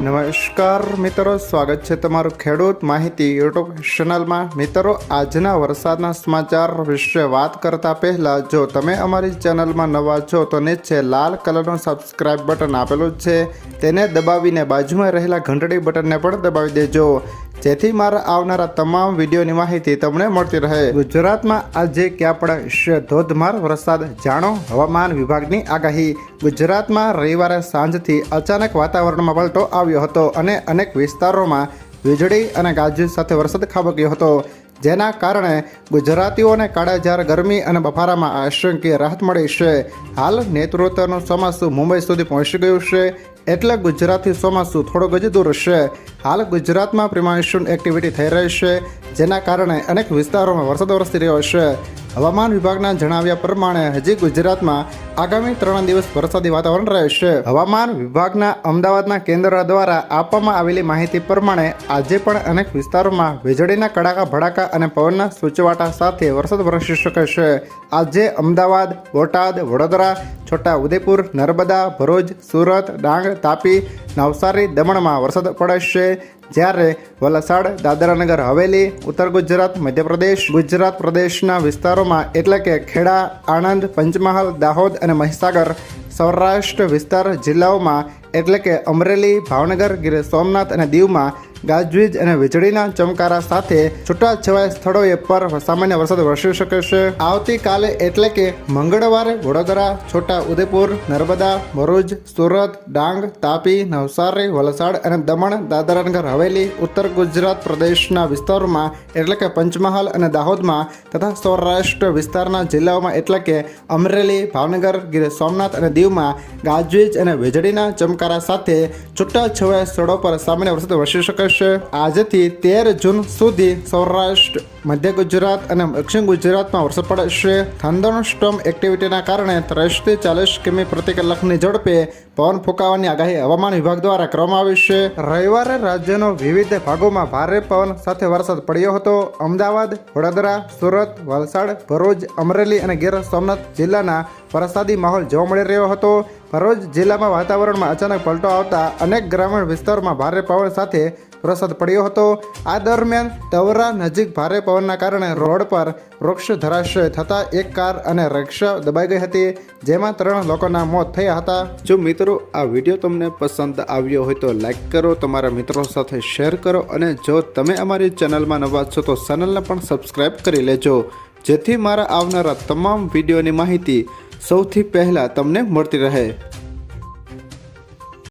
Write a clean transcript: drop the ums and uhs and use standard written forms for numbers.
નમસ્કાર મિત્રો, સ્વાગત છે તમારું ખેડૂત માહિતી યુટ્યુબ ચેનલમાં। મિત્રો, આજના વરસાદના સમાચાર વિશે વાત કરતા પહેલા જો તમે અમારી ચેનલમાં નવા છો તો નીચે લાલ કલરનું સબસ્ક્રાઇબ બટન આપેલું છે, તેને દબાવીને બાજુમાં રહેલા ઘંટડી બટનને પણ દબાવી દેજો, જેથી મારા આવનારા તમામ વિડીયોની માહિતી તમને મળતી રહે। ગુજરાતમાં આજે ક્યાં પડશે ધોધમાર વરસાદ, જાણો હવામાન વિભાગની આગાહી। ગુજરાતમાં રવિવારે સાંજથી અચાનક વાતાવરણમાં પલટો આવ્યો હતો અને અનેક વિસ્તારોમાં વીજળી અને ગાજવીજ સાથે વરસાદ ખાબક્યો હતો, જેના કારણે ગુજરાતીઓને કાળઝાળ ગરમી અને બફારામાં આશંકીય રાહત મળી છે। હાલ નેતૃત્વનું ચોમાસું મુંબઈ સુધી પહોંચી ગયું છે, એટલે ગુજરાતથી ચોમાસું થોડુંક જ દૂર છે। હાલ ગુજરાતમાં પ્રિમોન્સૂન એક્ટિવિટી થઈ રહી છે, જેના કારણે અનેક વિસ્તારોમાં વરસાદ વરસી રહ્યો છે। હવામાન વિભાગના જણાવ્યા પ્રમાણે હજી ગુજરાતમાં આગામી 3 દિવસ વરસાદી વાતાવરણ રહેશે। હવામાન વિભાગના અમદાવાદના કેન્દ્ર દ્વારા આપવામાં આવેલી માહિતી પ્રમાણે આજે પણ અનેક વિસ્તારોમાં વીજળીના કડાકા ભડાકા અને પવનના સૂચવાટા સાથે વરસાદ વરસી શકે છે। આજે અમદાવાદ, બોટાદ, વડોદરા, છોટા ઉદેપુર, નર્મદા, ભરૂચ, સુરત, ડાંગ, તાપી, નવસારી, દમણમાં વરસાદ પડશે, જ્યારે વલસાડ, દાદરાનગર હવેલી, ઉત્તર ગુજરાત, મધ્યપ્રદેશ, ગુજરાત પ્રદેશના વિસ્તારોમાં એટલે કે ખેડા, આણંદ, પંચમહાલ, દાહોદ અને મહીસાગર, સૌરાષ્ટ્ર વિસ્તાર જિલ્લાઓમાં એટલે કે અમરેલી, ભાવનગર, ગીર સોમનાથ અને દીવમાં ગાજવીજ અને વીજળીના ચમકારા સાથે છૂટાછવાયા સ્થળોએ પર સામાન્ય વરસાદ વરસી શકે છે। આવતીકાલે એટલે કે મંગળવારે વડોદરા, છોટા ઉદેપુર, નર્મદા, ભરૂચ, સુરત, ડાંગ, તાપી, નવસારી, વલસાડ અને દમણ, દાદરાનગર હવેલી, ઉત્તર ગુજરાત પ્રદેશના વિસ્તારોમાં એટલે કે પંચમહાલ અને દાહોદમાં તથા સૌરાષ્ટ્ર વિસ્તારના જિલ્લાઓમાં એટલે કે અમરેલી, ભાવનગર, ગીર સોમનાથ અને દીવમાં ગાજવીજ અને વીજળીના ચમકારા સાથે છૂટાછવાયા સ્થળો પર સામાન્ય વરસાદ વરસી શકે છે। આજથી 13 જૂન સુધી સૌરાષ્ટ્ર, મધ્ય ગુજરાત અને દક્ષિણ ગુજરાતમાં વરસાદ પડશે। થંડરસ્ટોર્મ એક્ટિવિટીના કારણે 30 થી 40 કિમી પ્રતિ કલાકની ઝડપે પવન ફૂંકાવાની આગાહી હવામાન વિભાગ દ્વારા કરવામાં આવી છે। રવિવારે રાજ્યના વિવિધ ભાગોમાં ભારે પવન સાથે વરસાદ પડ્યો હતો। અમદાવાદ, વડોદરા, સુરત, વલસાડ, ભરૂચ, અમરેલી અને ગીર સોમનાથ જિલ્લાના વરસાદી માહોલ જોવા મળી રહ્યો હતો। ભરૂચ જિલ્લામાં વાતાવરણમાં અચાનક પલટો આવતા અનેક ગ્રામીણ વિસ્તારોમાં ભારે પવન સાથે વરસાદ પડ્યો હતો। આ દરમિયાન તવરા નજીક ભારે પવનના કારણે રોડ પર વૃક્ષ ધરાશય થતાં એક કાર અને રિક્ષા દબાઈ ગઈ હતી, જેમાં 3 લોકોના મોત થયા હતા। જો મિત્રો આ વિડીયો તમને પસંદ આવ્યો હોય તો લાઈક કરો, તમારા મિત્રો સાથે શેર કરો અને જો તમે અમારી ચેનલમાં નવા છો તો ચેનલને પણ સબસ્ક્રાઈબ કરી લેજો, જેથી મારા આવનારા તમામ વિડીયોની માહિતી સૌથી પહેલાં તમને મળતી રહે।